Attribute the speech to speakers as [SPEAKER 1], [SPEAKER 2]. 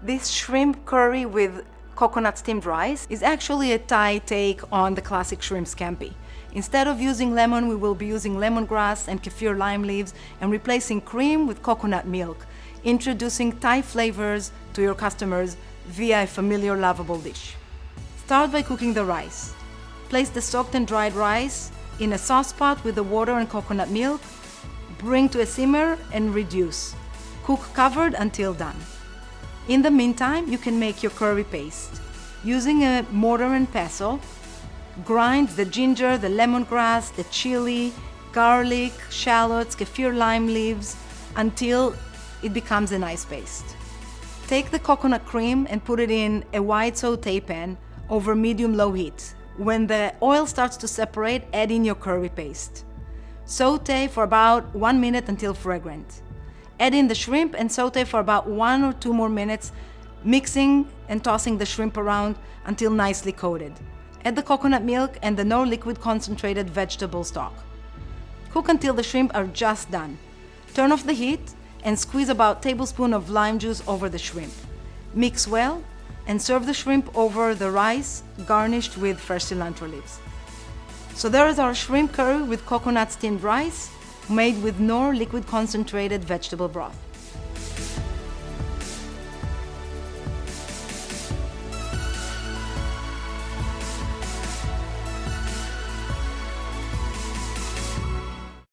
[SPEAKER 1] This shrimp curry with coconut steamed rice is actually a Thai take on the classic shrimp scampi. Instead of using lemon, we will be using lemongrass and kefir lime leaves and replacing cream with coconut milk, introducing Thai flavors to your customers via a familiar, lovable dish. Start by cooking the rice. Place the soaked and dried rice in a saucepot with the water and coconut milk. Bring to a simmer and reduce. Cook covered until done. In the meantime, you can make your curry paste. Using a mortar and pestle, grind the ginger, the lemongrass, the chili, garlic, shallots, kefir lime leaves until it becomes a nice paste. Take the coconut cream and put it in a wide sauté pan over medium-low heat. When the oil starts to separate, add in your curry paste. Sauté for about 1 minute until fragrant. Add in the shrimp and sauté for about 1 or 2 more minutes, mixing and tossing the shrimp around until nicely coated. Add the coconut milk and the Knorr liquid concentrated vegetable stock. Cook until the shrimp are just done. Turn off the heat and squeeze about a tablespoon of lime juice over the shrimp. Mix well and serve the shrimp over the rice, garnished with fresh cilantro leaves. So there is our shrimp curry with coconut steamed rice, made with Knorr liquid concentrated vegetable broth.